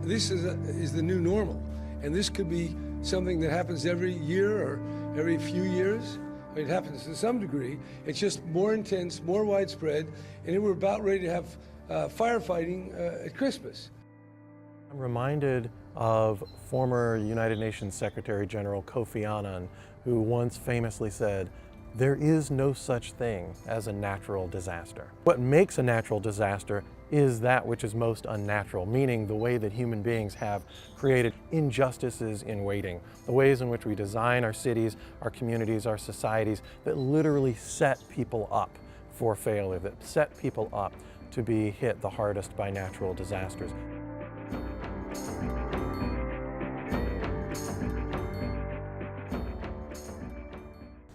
This is the new normal, and this could be something that happens every year or every few years. I mean, it happens to some degree. It's just more intense, more widespread, and we're about ready to have firefighting at Christmas. I'm reminded of former United Nations Secretary General Kofi Annan, who once famously said, "There is no such thing as a natural disaster." What makes a natural disaster is that which is most unnatural, meaning the way that human beings have created injustices in waiting, the ways in which we design our cities, our communities, our societies that literally set people up for failure, that set people up to be hit the hardest by natural disasters.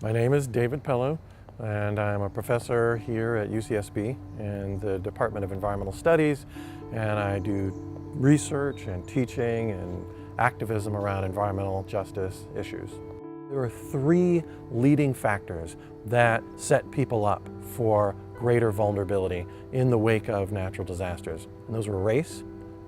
My name is David Pello, and I'm a professor here at UCSB in the Department of Environmental Studies, and I do research and teaching and activism around environmental justice issues. There are three leading factors that set people up for greater vulnerability in the wake of natural disasters, and those are race,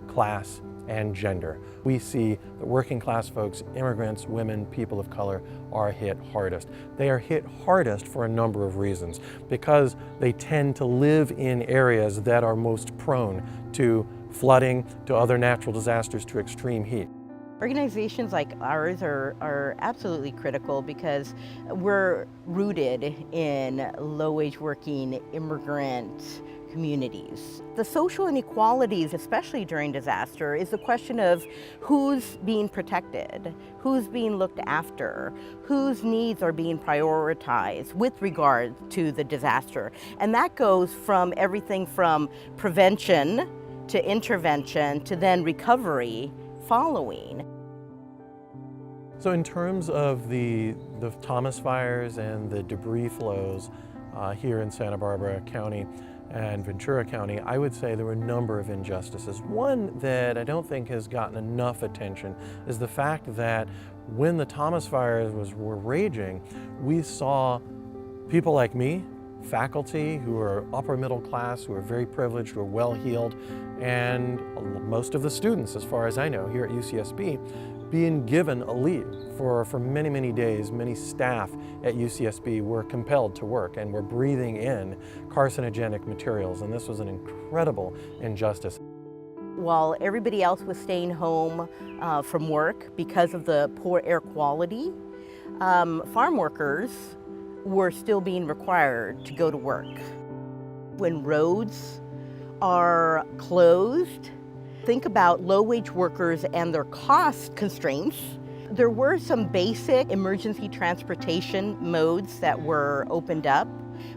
class, and gender. We see that working class folks, immigrants, women, people of color are hit hardest. They are hit hardest for a number of reasons, because they tend to live in areas that are most prone to flooding, to other natural disasters, to extreme heat. Organizations like ours are absolutely critical because we're rooted in low-wage working immigrant communities. The social inequalities, especially during disaster, is the question of who's being protected, who's being looked after, whose needs are being prioritized with regard to the disaster. And that goes from everything from prevention to intervention to then recovery following. So in terms of the Thomas fires and the debris flows here in Santa Barbara County and Ventura County, I would say there were a number of injustices. One that I don't think has gotten enough attention is the fact that when the Thomas fires were raging, we saw people like me, faculty who are upper middle class, who are very privileged, who are well-heeled, and most of the students, as far as I know, here at UCSB, being given a leave for many, many days. Many staff at UCSB were compelled to work and were breathing in carcinogenic materials, and this was an incredible injustice. While everybody else was staying home from work because of the poor air quality, farm workers were still being required to go to work. When roads are closed, think about low-wage workers and their cost constraints. There were some basic emergency transportation modes that were opened up,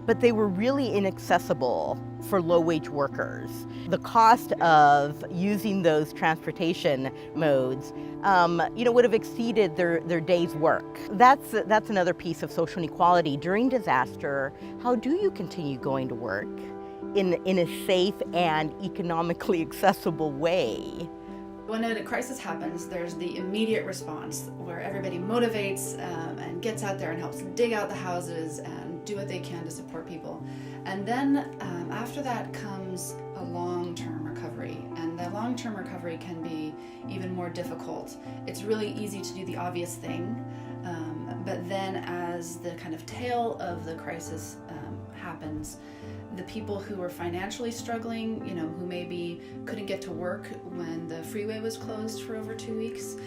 but they were really inaccessible for low-wage workers. The cost of using those transportation modes would have exceeded their day's work. That's another piece of social inequality. During disaster, how do you continue going to work in a safe and economically accessible way? When a crisis happens, there's the immediate response where everybody motivates and gets out there and helps dig out the houses and do what they can to support people. And then after that comes a long-term recovery, and the long-term recovery can be even more difficult. It's really easy to do the obvious thing, but then as the kind of tail of the crisis happens, the people who are financially struggling, who maybe couldn't get to work when the freeway was closed for over 2 weeks,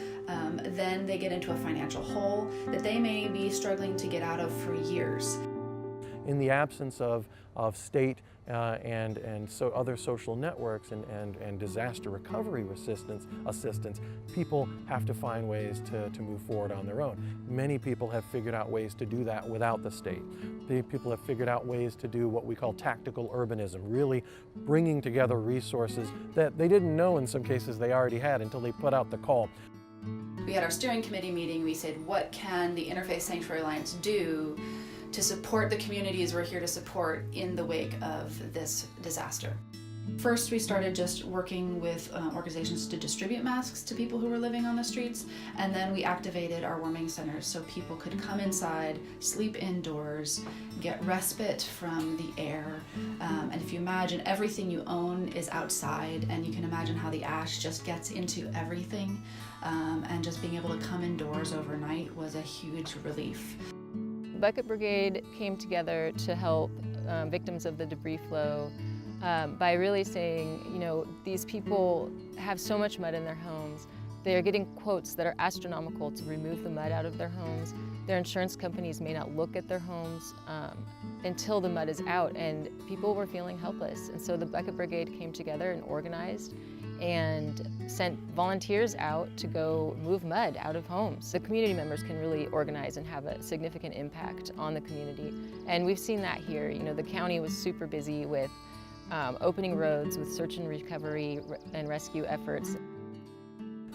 then they get into a financial hole that they may be struggling to get out of for years. In the absence of state and so other social networks and disaster recovery assistance, people have to find ways to move forward on their own. Many people have figured out ways to do that without the state. People have figured out ways to do what we call tactical urbanism, really bringing together resources that they didn't know in some cases they already had until they put out the call. We had our steering committee meeting. We said, what can the Interfaith Sanctuary Alliance do to support the communities we're here to support in the wake of this disaster? First, we started just working with organizations to distribute masks to people who were living on the streets, and then we activated our warming centers so people could come inside, sleep indoors, get respite from the air. And if you imagine, everything you own is outside, and you can imagine how the ash just gets into everything, and just being able to come indoors overnight was a huge relief. Bucket Brigade came together to help victims of the debris flow by really saying, you know, these people have so much mud in their homes. They are getting quotes that are astronomical to remove the mud out of their homes. Their insurance companies may not look at their homes until the mud is out, and people were feeling helpless. And so the Bucket Brigade came together and organized and sent volunteers out to go move mud out of homes. The community members can really organize and have a significant impact on the community. And we've seen that here. You know, the county was super busy with opening roads, with search and recovery and rescue efforts.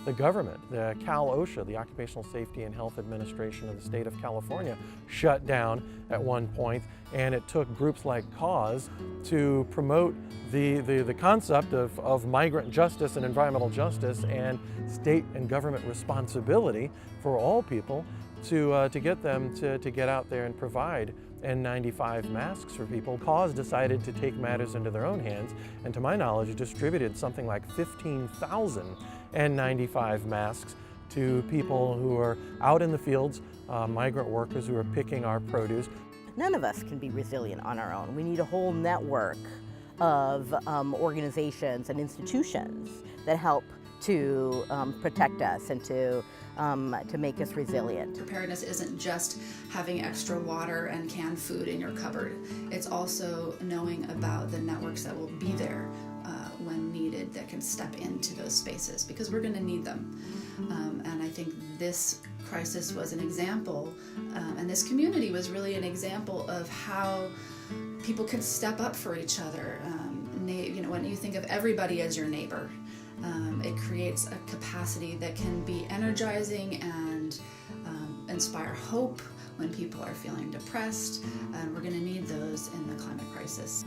The government, the Cal OSHA, the Occupational Safety and Health Administration of the state of California, shut down at one point, and it took groups like CAUSE to promote the concept of migrant justice and environmental justice and state and government responsibility for all people to get them to get out there and provide N95 masks for people. CAUSE decided to take matters into their own hands, and to my knowledge distributed something like 15,000 N95 masks to people who are out in the fields, migrant workers who are picking our produce. None of us can be resilient on our own. We need a whole network of organizations and institutions that help to protect us and to make us resilient. Preparedness isn't just having extra water and canned food in your cupboard. It's also knowing about the networks that will be there when needed, that can step into those spaces, because we're going to need them. And I think this crisis was an example, and this community was really an example of how people could step up for each other. You know, when you think of everybody as your neighbor, it creates a capacity that can be energizing and inspire hope when people are feeling depressed, and we're going to need those in the climate crisis.